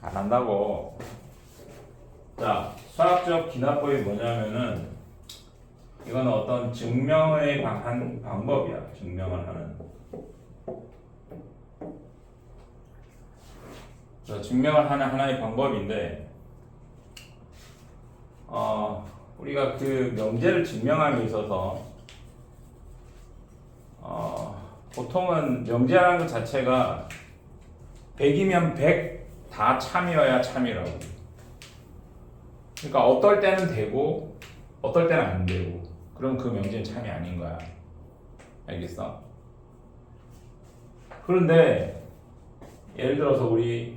잘한다고. 자, 수학적 기납법이 뭐냐면은 이거는 어떤 증명의 한 방법이야. 증명을 하는. 증명을 하는 하나의 방법인데, 우리가 그 명제를 증명함에 있어서 보통은 명제라는 것 자체가 100이면 100 다 참이어야 참이라고. 그러니까 어떨 때는 되고 어떨 때는 안 되고, 그럼 그 명제는 참이 아닌 거야. 알겠어? 그런데 예를 들어서 우리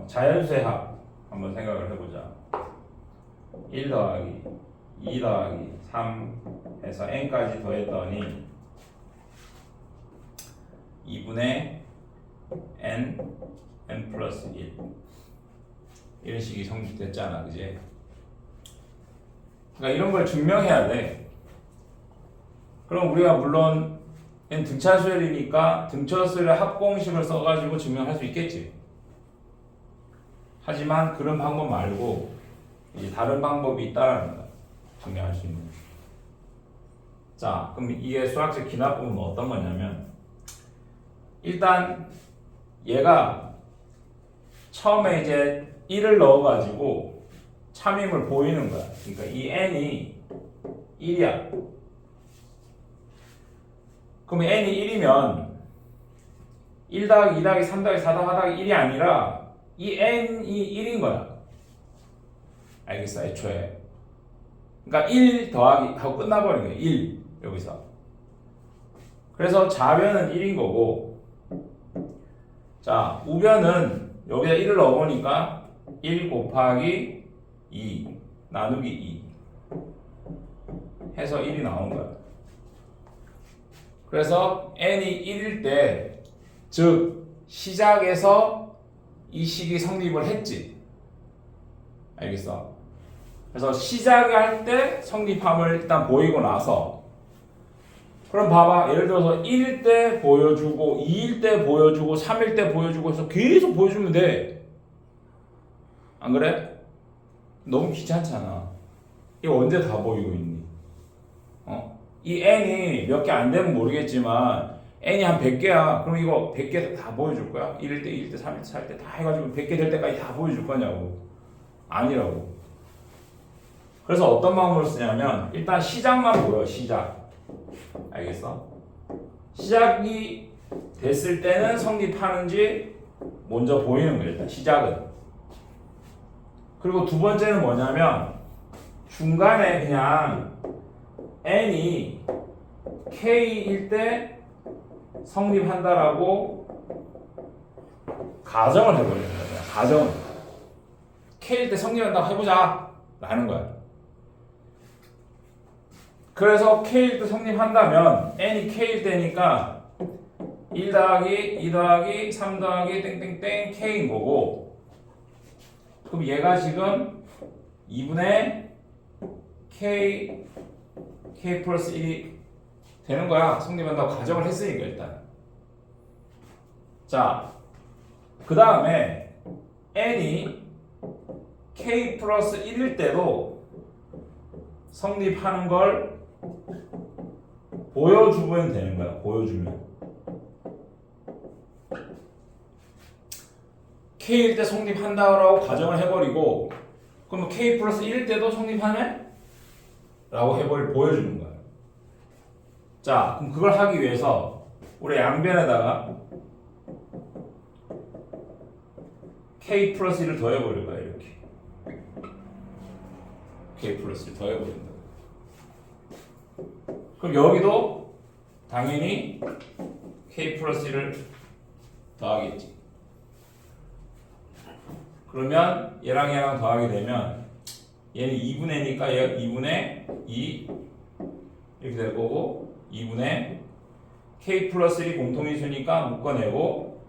자연수의 합 한번 생각을 해보자. 1 더하기 2 더하기 3 해서 n까지 더했더니 2분의 n 플러스 1 이런 식이 성립됐잖아, 그지? 그러니까 이런 걸 증명해야 돼. 그럼 우리가 물론 n 등차수열이니까 등차수열의 합공식을 써가지고 증명할 수 있겠지. 하지만 그런 방법 말고 이제 다른 방법이 있다라는 거야. 증명할 수 있는. 자, 그럼 이게 수학적 기납법은 어떤 거냐면, 일단 얘가 처음에 이제 1을 넣어가지고 참임을 보이는 거야. 그러니까 이 n이 1이야. 그럼 n이 1이면 1 더하기 2 더하기 3 더하기 4 더하기 1이 아니라 이 n이 1인 거야. 알겠어? 애초에. 그러니까 1 더하기 하고 끝나버린 거야. 1 여기서. 그래서 좌변은 1인 거고, 자 우변은 여기다 1을 넣어보니까 1 곱하기 2 나누기 2 해서 1이 나온 거야. 그래서 n이 1일 때, 즉 시작에서 이 식이 성립을 했지. 알겠어? 그래서 시작할 때 성립함을 일단 보이고 나서, 그럼 봐봐. 예를 들어서 1일 때 보여주고 2일 때 보여주고 3일 때 보여주고 해서 계속 보여주면 돼. 안 그래? 너무 귀찮잖아. 이거 언제 다 보이고 있니? 이 n이 몇 개 안 되면 모르겠지만 n이 한 100개야. 그럼 이거 100개 다 보여줄 거야? 1일 때, 2일 때, 3일 때, 4일 때 다 해가지고 100개 될 때까지 다 보여줄 거냐고. 아니라고. 그래서 어떤 방법을 쓰냐면, 일단 시작만 보여. 시작. 알겠어? 시작이 됐을 때는 성립하는지 먼저 보이는 거야. 일단 시작은. 그리고 두 번째는 뭐냐면, 중간에 그냥 n이 k일 때 성립한다라고 가정을 해버리는 거야. 가정. k일 때 성립한다고 해보자 라는 거야. 그래서 k일 때 성립한다면 n이 k일 때니까 1 더하기 2 더하기 3 더하기 땡땡땡 k인 거고, 그럼 얘가 지금 2분의 k 플러스 1이 되는 거야. 성립한다고 가정을 했으니까 일단. 자, 그 다음에 n이 k 플러스 1일 때도 성립하는 걸 보여주면 되는 거야. 보여주면. k일 때 성립한다라고 가정을 해버리고, 그러면 k 플러스 1일 때도 성립하네? 라고 보여주는 거야. 자, 그럼 그걸 하기 위해서 우리 양변에다가 k 플러스 1을 더해버릴 거야. 이렇게 k 플러스 1을 더해버린다. 그럼 여기도 당연히 k 플러스 1을 더하겠지. 그러면 얘랑 얘랑 더하게 되면 얘는 2분의 2니까 얘가 2분의 2 이렇게 될 거고, 2분의 k 플러스 1이 공통인수니까 묶어내고,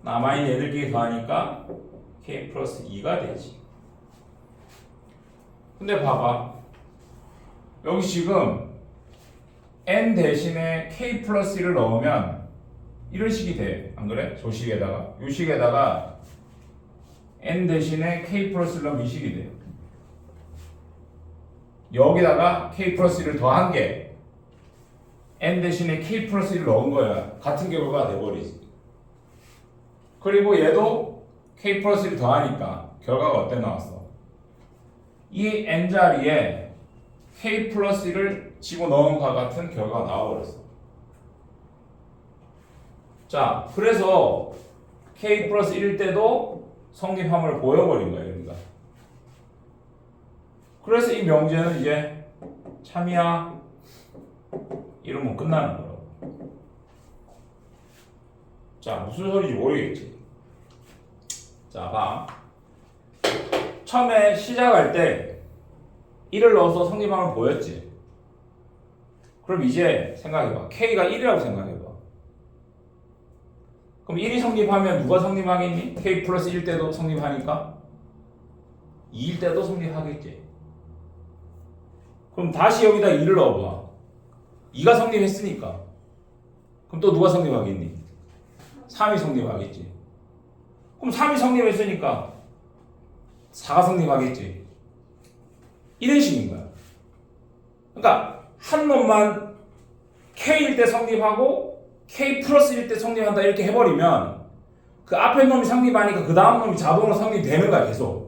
남아있는 얘들끼리 더하니까 k 플러스 2가 되지. 근데 봐봐. 여기 지금 n 대신에 k 플러스 1을 넣으면 이런 식이 돼. 안 그래? 저 식에다가 요 식에다가 n 대신에 k 플러스 1을 넣으면 이 식이 돼요. 여기다가 k 플러스 1을 더한 게 n 대신에 k 플러스 1을 넣은 거야. 같은 결과가 돼버리지. 그리고 얘도 k 플러스 1을 더하니까 결과가 어때 나왔어? 이 n 자리에 k 플러스 1을 집어넣은 것과 같은 결과가 나와버렸어. 자, 그래서 k 플러스 1일 때도 성립함을 보여버린 거예요. 그러니까. 그래서 이 명제는 이제 참이야 이러면 끝나는 거라고. 자, 무슨 소리인지 모르겠지. 자, 봐. 처음에 시작할 때 1을 넣어서 성립함을 보였지. 그럼 이제 생각해봐. k가 1이라고 생각해봐. 그럼 1이 성립하면 누가 성립하겠니? k 플러스 1 때도 성립하니까 2일 때도 성립하겠지. 그럼 다시 여기다 2를 넣어봐. 2가 성립했으니까. 그럼 또 누가 성립하겠니? 3이 성립하겠지. 그럼 3이 성립했으니까 4가 성립하겠지. 이런 식인 거야. 그러니까 한 놈만 k일 때 성립하고 k 플러스 1 때 성립한다 이렇게 해버리면 그 앞에 놈이 성립하니까 그 다음 놈이 자동으로 성립되는 거야 계속.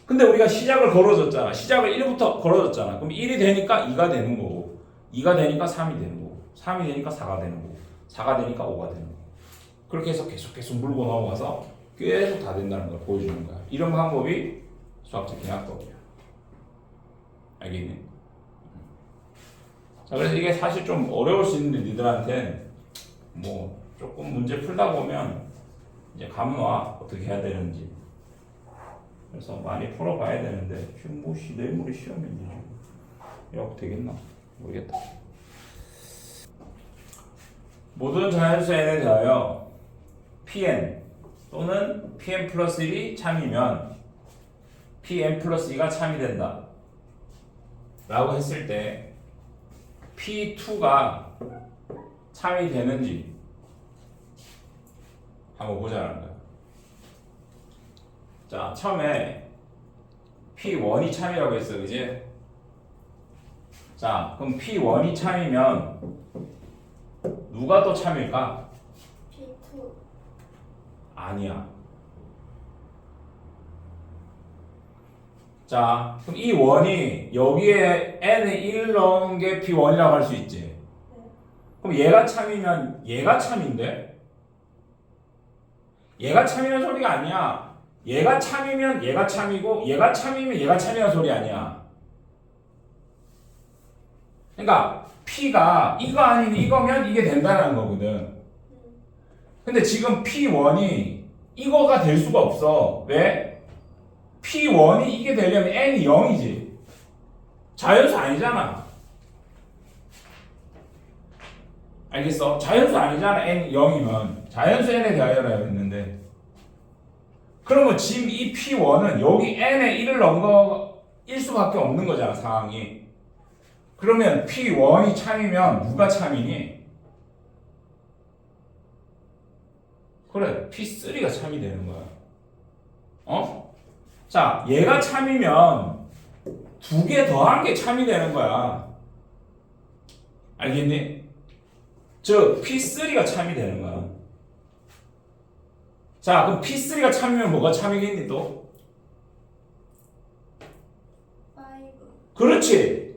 근데 우리가 시작을 걸어줬잖아. 시작을 1부터 걸어줬잖아. 그럼 1이 되니까 2가 되는 거고 2가 되니까 3이 되는 거고 3이 되니까 4가 되는 거고 4가 되니까 5가 되는 거고 그렇게 해서 계속 물고 넘어가서 계속 다 된다는 걸 보여주는 거야. 이런 방법이 수학적 기하법이야. 알겠니? 자, 그래서 이게 사실 좀 어려울 수 있는데 니들한테 뭐 조금 문제 풀다 보면 이제 감와 어떻게 해야 되는지 그래서 많이 풀어봐야 되는데 지금 뭐 내일모레 시험인지 이렇게 되겠나 모르겠다. 모든 자연수 n에 대하여 pn 또는 pn 플러스 1이 참이면 pn 플러스 2가 참이 된다 라고 했을 때 P2가 참이 되는지 한번 보자는 거야. 자, 처음에 P1이 참이라고 했어, 그지? 자, 그럼 P1이 참이면 누가 또 참일까? P2. 아니야. 자, 그럼 이 원이 여기에 n에 1 넣은 게 P1이라고 할 수 있지. 네. 그럼 얘가 참이면 얘가 참인데? 얘가 참이라는 소리가 아니야. 얘가 참이면 얘가 참이고 얘가 참이면 얘가 참이라는 소리 아니야. 그러니까 P가 이거 아닌 이거면 이게 된다는 거거든. 근데 지금 P1이 이거가 될 수가 없어. 왜? P1이 이게 되려면 n이 0이지. 자연수 아니잖아. 알겠어? 자연수 아니잖아. n이 0이면. 자연수 n에 대하여라 했는데. 그러면 지금 이 P1은 여기 n에 1을 넣은 거일 수밖에 없는 거잖아. 상황이. 그러면 P1이 참이면 누가 참이니? 그래. P3가 참이 되는 거야. 어? 자, 얘가 참이면 두 개 더한 게 참이 되는 거야. 알겠니? 즉 P3가 참이 되는 거야. 자, 그럼 P3가 참이면 뭐가 참이겠니 또? 5. 그렇지.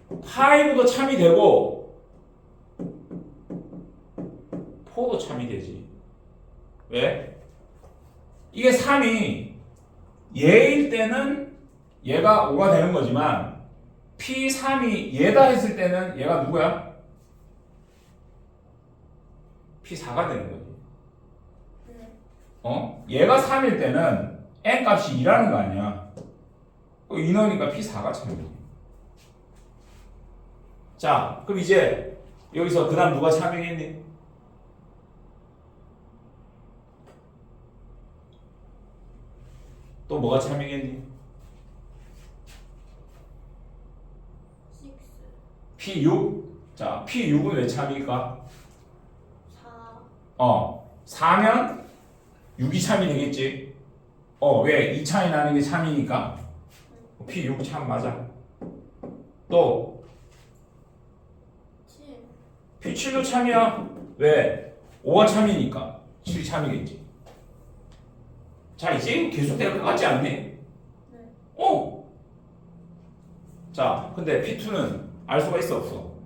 5도 참이 되고 4도 참이 되지. 왜? 이게 3이 얘일 때는 얘가 5가 되는 거지만 P3이 얘다 했을 때는 얘가 누구야? P4가 되는 거지. 어? 얘가 3일 때는 n 값이 2라는 거 아니야. 인원이니까 P4가 참이지. 자, 그럼 이제 여기서 그 다음 누가 참이겠니? 또 뭐가 참이겠니? 6. P6? 자, P6은 왜 참일까? 4 4면 6이 참이 되겠지. 왜? 2참이 나는 게 참이니까. P6 참 맞아. 또 7 P7도 참이야. 왜? 5가 참이니까 7이 참이겠지. 자, 이제 계속될 것 같지 않니? 네. 자, 근데 P2는 알 수가 있어 없어? 없어요.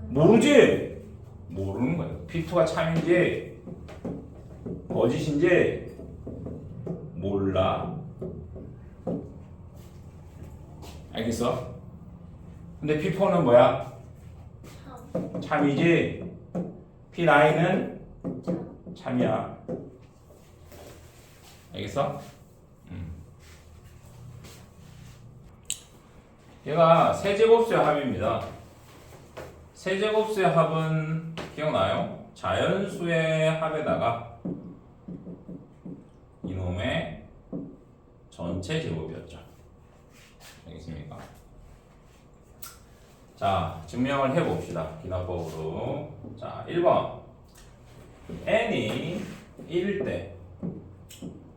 모르지? 모르는 거예요. P2가 참인지 거짓인지 몰라. 알겠어? 근데 P4는 뭐야? 3 참이지? P9은 3 참이야. 알겠어? 얘가 세제곱수의 합입니다. 세제곱수의 합은 기억나요? 자연수의 합에다가 이놈의 전체 제곱이었죠. 알겠습니까? 자, 증명을 해봅시다. 기납법으로. 자, 1번. n이 1일 때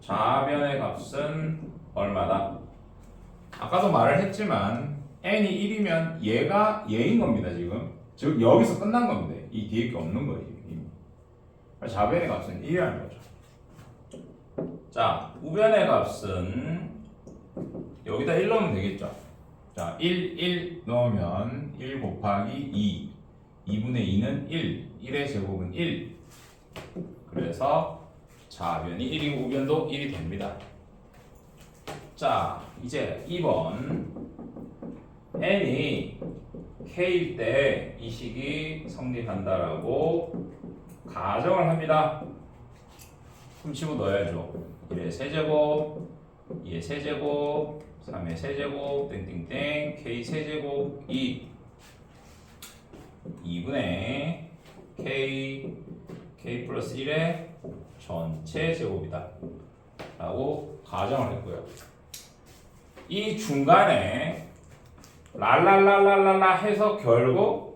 좌변의 값은 얼마다? 아까도 말을 했지만 n이 1이면 얘가 얘인 겁니다. 지금 즉 여기서 끝난 겁니다. 이 뒤에 게 없는 거예요. 이미. 좌변의 값은 1이라는 거죠. 자, 우변의 값은 여기다 1 넣으면 되겠죠. 자, 1 넣으면 1 곱하기 2 2분의 2는 1 1의 제곱은 1. 그래서 좌변이 1이고 우변도 1이 됩니다. 자, 이제 2번. n이 k일 때 이 식이 성립한다라고 가정을 합니다. 그럼 집어넣어야죠. 1의 세제곱, 2의 세제곱, 3의 세제곱, 땡땡땡, k 세제곱 2분의 k 플러스 1의 전체 제곱이다 라고 가정을 했고요. 이 중간에 랄랄랄랄랄라 해서 결국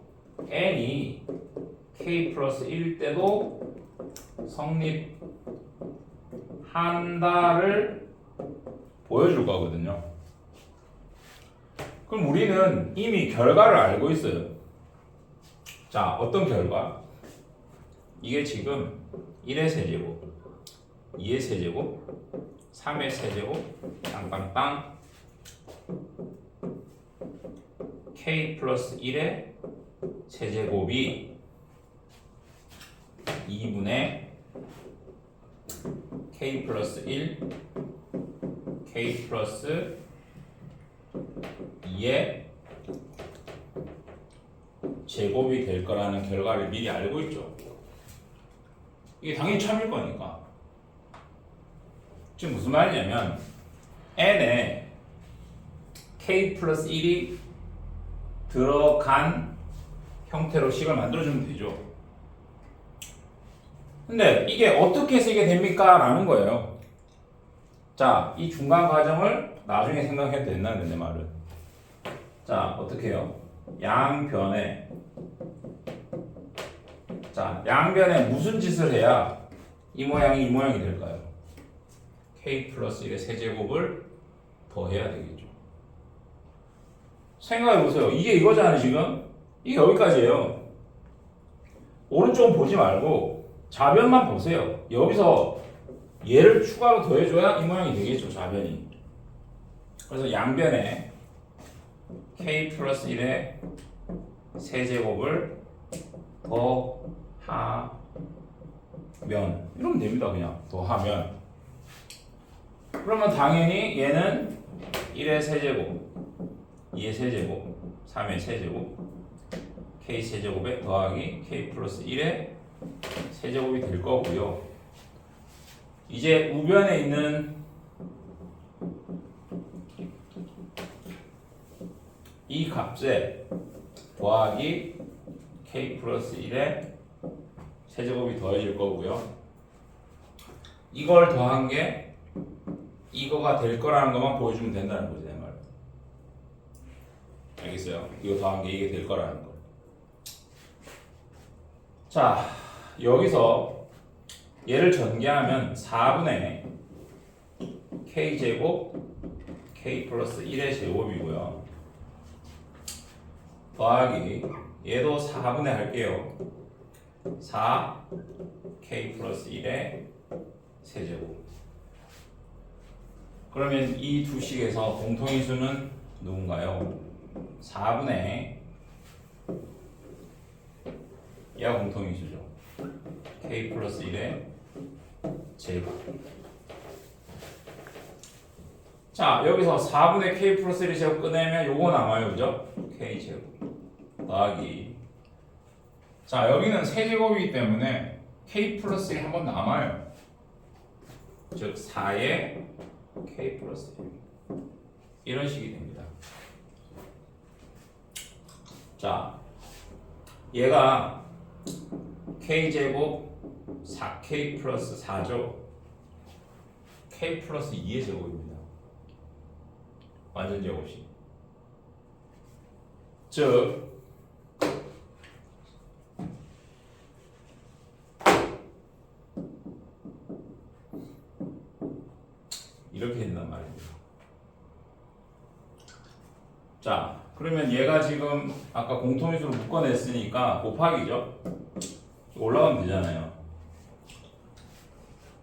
n이 k 플러스 1일 때도 성립한다를 보여줄 거거든요. 그럼 우리는 이미 결과를 알고 있어요. 자, 어떤 결과? 이게 지금 1의 세제곱, 2의 세제곱, 3의 세제곱, 땅땅땅 k 플러스 1의 세제곱이 2분의 k 플러스 1 k 플러스 2의 제곱이 될 거라는 결과를 미리 알고 있죠. 이게 당연히 참일 거니까. 지금 무슨 말이냐면 n에 k 플러스 1이 들어간 형태로 식을 만들어주면 되죠. 근데 이게 어떻게 쓰게 됩니까? 라는 거예요. 자, 이 중간 과정을 나중에 생각해도 된다는 내 말은. 자, 어떻게 해요? 양변에 무슨 짓을 해야 이 모양이 될까요? k 플러스 1의 세제곱을 더해야 되겠죠. 생각해보세요. 이게 이거잖아요. 지금 이게 여기까지예요. 오른쪽은 보지 말고 좌변만 보세요. 여기서 얘를 추가로 더해줘야 이 모양이 되겠죠. 좌변이. 그래서 양변에 k 플러스 1의 세제곱을 더하면 이러면 됩니다. 그냥 더하면 그러면 당연히 얘는 1의 세제곱, 2의 세제곱, 3의 세제곱, k 세제곱에 더하기 k 플러스 1의 세제곱이 될 거고요. 이제 우변에 있는 이 값에 더하기 k 플러스 1의 세제곱이 더해질 거고요. 이걸 더한 게 이거가 될 거라는 것만 보여주면 된다는 거지, 내 말. 알겠어요? 이거 더한 게 이게 될 거라는 거. 자, 여기서 얘를 전개하면 4분의 k제곱 k 플러스 1의 제곱이고요. 더하기 얘도 4분의 할게요. 4 k 플러스 1의 세제곱. 그러면 이 두 식에서 공통인수는 누군가요? 4분의 얘가 공통인수죠. k 플러스 1의 제곱. 자, 여기서 4분의 k 플러스 1의 제곱 꺼내면 요거 남아요. 그죠? k 제곱 더하기, 자, 여기는 세제곱이기 때문에 k 플러스 1이 한 번 남아요. 즉 4의 k 플러스 1 이런 식이 됩니다. 자, 얘가 k제곱 4k 플러스 4죠. k 플러스 2의 제곱입니다. 완전 제곱식. 즉 이렇게 된단 말입니다. 자, 그러면 얘가 지금 아까 공통인수로 묶어냈으니까 곱하기죠. 올라가면 되잖아요.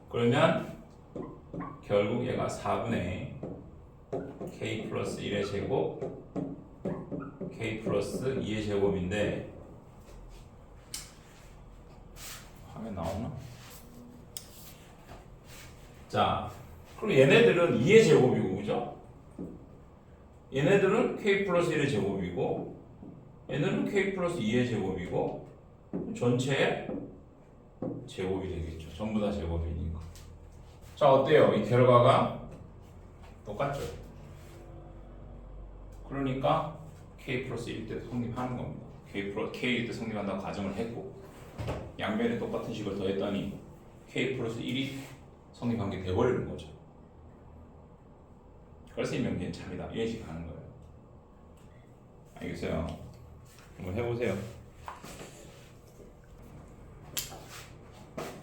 그러면 결국 얘가 4분의 k 플러스 1의 제곱 k 플러스 2의 제곱인데, 화면 나오나? 자, 그럼 얘네들은 2의 제곱이고, 그죠? 얘네들은 k 플러스 1의 제곱이고, 얘네들은 k 플러스 2의 제곱이고, 전체의 제곱이 되겠죠. 전부 다 제곱이니까. 자, 어때요? 이 결과가 똑같죠? 그러니까 k 플러스 1 때 성립하는 겁니다. k 때 성립한다고 가정을 했고, 양변에 똑같은 식을 더했더니 k 플러스 1이 성립한 게 돼버리는 거죠. 그래서 이 명제는 참이다. 이런 식으로 가는 거예요. 알겠어요? 한번 해보세요.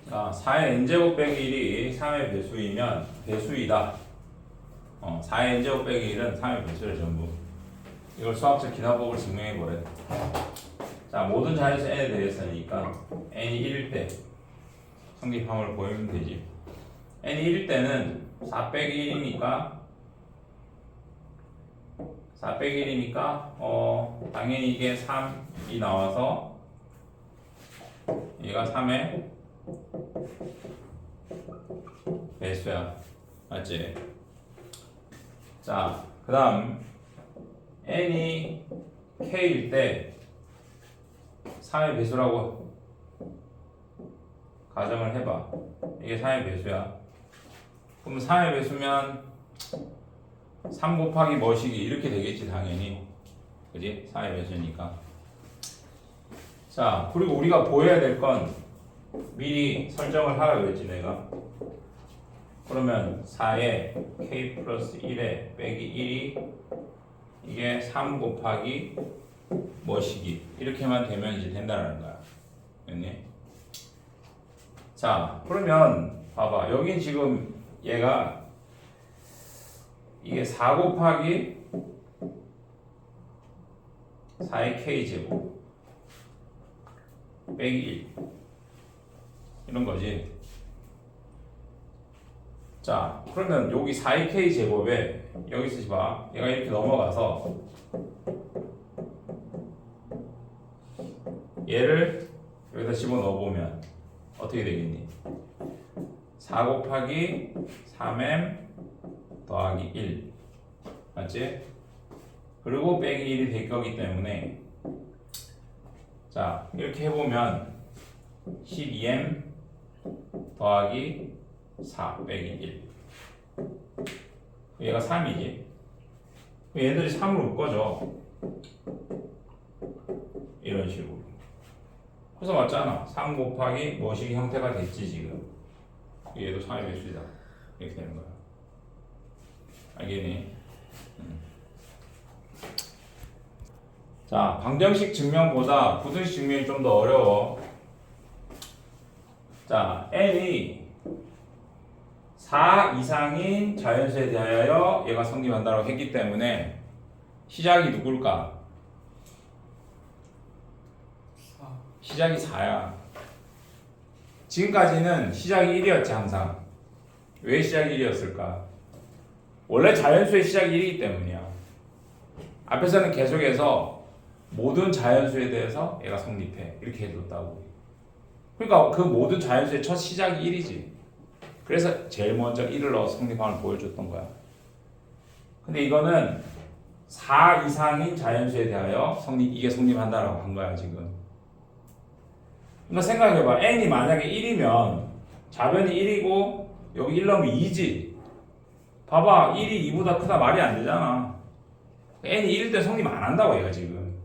자, 4의 n제곱 빼기 1이 3의 배수이면 배수이다. 4의 n제곱 빼기 1은 3의 배수를 전부. 이걸 수학적 기나법을 증명해보래. 자, 모든 자연수 n에 대해서니까 n이 1일 때 성립함을 보이면 되지. n이 1일 때는 4 빼기 1이니까 4 빼기 1이니까 당연히 이게 3이 나와서 얘가 3의 배수야. 맞지? 자, 그 다음 n이 k일 때 3의 배수라고 가정을 해봐. 이게 3의 배수야. 그럼 3의 배수면 3 곱하기 뭐시기 이렇게 되겠지 당연히. 그지? 4의 배수니까. 자, 그리고 우리가 보여야 될 건 미리 설정을 하라 그랬지 내가. 그러면 4에 k 플러스 1에 빼기 1이 이게 3 곱하기 뭐시기 이렇게만 되면 이제 된다는 거야. 됐니? 자, 그러면 봐봐. 여긴 지금 얘가 이게 4 곱하기 4의 k제곱 빼기 1 이런 거지. 자, 그러면 여기 4의 k제곱에 여기서 봐. 얘가 이렇게 넘어가서 얘를 여기다 집어넣어보면 어떻게 되겠니? 4 곱하기 3m 더하기 1 맞지? 그리고 빼기 1이 될 거기 때문에 자, 이렇게 해보면 12m 더하기 4 빼기 1 얘가 3이지. 얘들이 3으로 묶어져 이런 식으로. 그래서 맞잖아. 3 곱하기 뭐식이 형태가 됐지 지금. 얘도 3의 배수이다. 이렇게 되는 거야. 알겠니? 자, 방정식 증명보다 부등식 증명이 좀 더 어려워. 자, n이 4 이상인 자연수에 대하여 얘가 성립한다고 했기 때문에 시작이 누굴까? 시작이 4야. 지금까지는 시작이 1이었지 항상. 왜 시작이 1이었을까? 원래 자연수의 시작이 1이기 때문이야. 앞에서는 계속해서 모든 자연수에 대해서 얘가 성립해. 이렇게 해줬다고. 그러니까 그 모든 자연수의 첫 시작이 1이지. 그래서 제일 먼저 1을 넣어서 성립함을 보여줬던 거야. 근데 이거는 4 이상인 자연수에 대하여 이게 성립한다라고 한 거야 지금. 그러니까 생각해봐. n이 만약에 1이면 좌변이 1이고 여기 1 넣으면 2지. 봐봐. 1이 2보다 크다 말이 안 되잖아. n이 1일 때 성립 안 한다고 얘가 지금.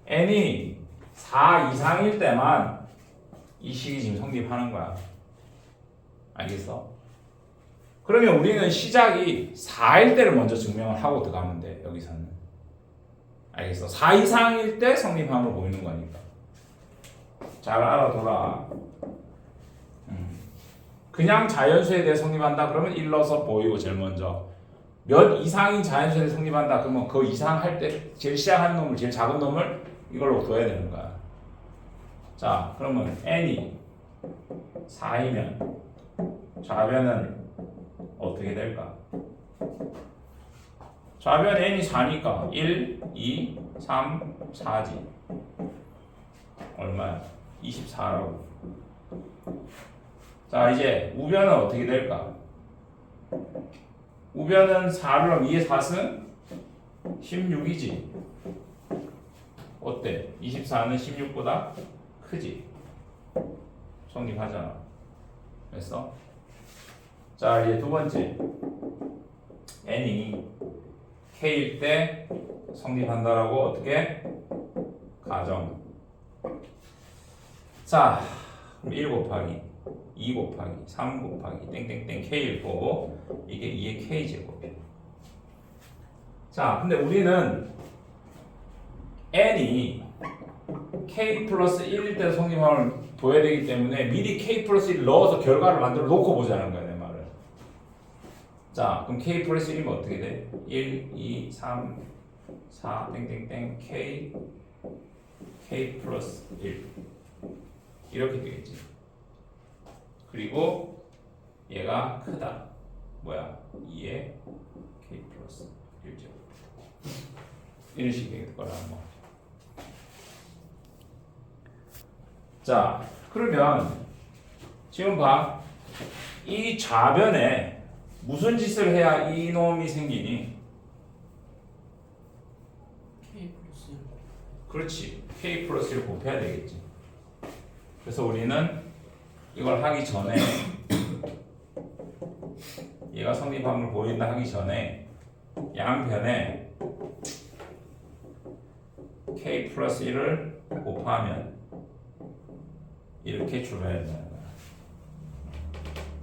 n이 4 이상일 때만 이 식이 지금 성립하는 거야. 알겠어? 그러면 우리는 시작이 4일 때를 먼저 증명을 하고 들어가면 돼. 여기서는. 알겠어? 4 이상일 때 성립함을 보이는 거니까. 잘 알아둬라. 그냥 자연수에 대해 성립한다 그러면 1 넣어서 보이고 제일 먼저. 몇 이상인 자연수에 대해 성립한다 그러면 그 이상 할 때 제일 시작하는 놈을 제일 작은 놈을 이걸로 둬야 되는 거야. 자, 그러면 n이 4이면 좌변은 어떻게 될까? 좌변 n이 4니까 1, 2, 3, 4지. 얼마야? 24라고. 자, 이제 우변은 어떻게 될까? 우변은 4를 넣으면 2의 4승 16이지. 어때? 24는 16보다 크지? 성립하잖아. 됐어? 자, 이제 두 번째. n이 k일 때 성립한다라고 어떻게? 가정. 자, 그럼 1 곱하기 2 곱하기 3 곱하기 땡땡땡 k일 거고 이게 2의 k제곱이야. 자, 근데 우리는 n이 k 플러스 1일 때 성립함을 둬야 되기 때문에 미리 k 플러스 1을 넣어서 결과를 만들어 놓고 보자는 거야, 내 말을. 자, 그럼 k 플러스 1이면 어떻게 돼? 1, 2, 3, 4, 땡땡땡 k 플러스 1 이렇게 되겠지. 그리고 얘가 크다. 뭐야? 2의 k 플러스 1제곱. 이런 식이 될 거라 뭐. 자, 그러면 지금 봐. 이 좌변에 무슨 짓을 해야 이 놈이 생기니? K 플러스 1. 그렇지. k 플러스 1 곱해야 되겠지. 그래서 우리는 이걸 하기 전에 얘가 성립함을 보인다 하기 전에 양변에 k 플러스 1을 곱하면 이렇게 줄여야 되는 거야.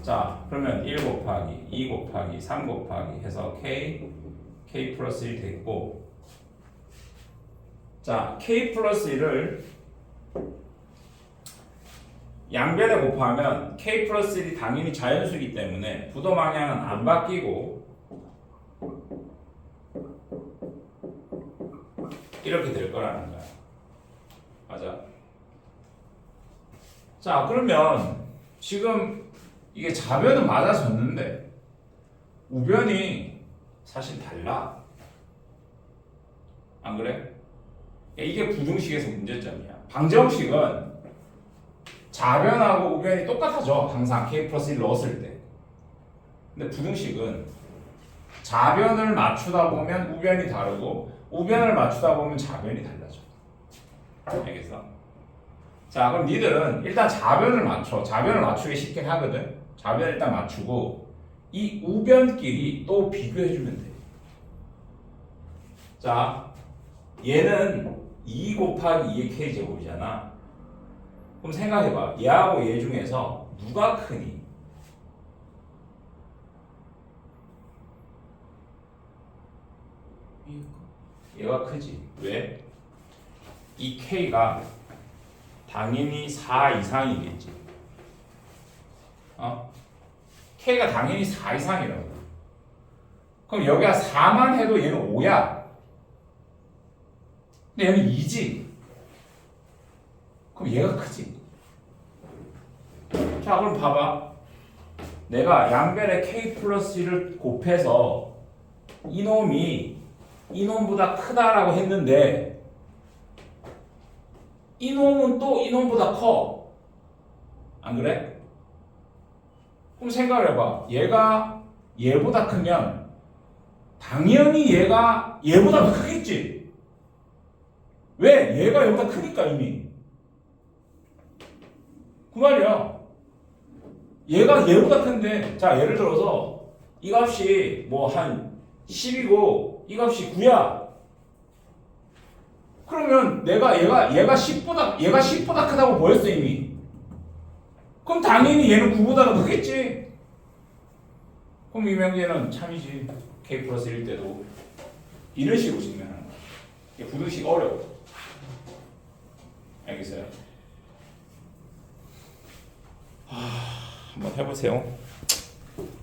자, 그러면 1 곱하기 2 곱하기 3 곱하기 해서 k 플러스 1 됐고, 자, k 플러스 1을 양변에 곱하면 k 플러스 1이 당연히 자연수이기 때문에 부도 방향은 안 바뀌고 이렇게 될 거라는 거야. 맞아. 자, 그러면 지금 이게 좌변은 맞아졌는데 우변이 사실 달라. 안 그래? 이게 부등식에서 문제점이야. 방정식은 좌변하고 우변이 똑같아져. 항상 k 플러스 1 넣었을 때. 근데 부등식은 좌변을 맞추다 보면 우변이 다르고 우변을 맞추다 보면 좌변이 달라져. 알겠어? 자, 그럼 니들은 일단 좌변을 맞춰. 좌변을 맞추기 쉽게 하거든. 좌변을 일단 맞추고 이 우변끼리 또 비교해주면 돼. 자, 얘는 2 곱하기 2의 k제곱이잖아. 그럼 생각해봐. 얘하고 얘 중에서 누가 크니? 얘가 크지. 왜? 이 k가 당연히 4 이상이겠지. K가 당연히 4 이상이라고. 그럼 여기가 4만 해도 얘는 5야. 근데 얘는 2지. 그럼 얘가 크지. 자, 그럼 봐봐. 내가 양변에 K 플러스 1을 곱해서 이놈이 이놈보다 크다라고 했는데 이놈은 또 이놈보다 커. 안 그래? 그럼 생각을 해봐. 얘가 얘보다 크면 당연히 얘가 얘보다 더 크겠지. 왜? 얘가 얘보다 크니까 이미. 그 말이야. 얘가 얘보다 큰데, 자, 예를 들어서 이 값이 뭐 한 10이고 이 값이 9야. 그러면 얘가 10보다 크다고 보였어 이미. 그럼 당연히 얘는 9보다 더 크겠지. 그럼 이 명제는 참이지. K 플러스 1 때도 이런 식으로 증명하는 거야. 이게 부등식 어려워. 알겠어요? 한번 해보세요.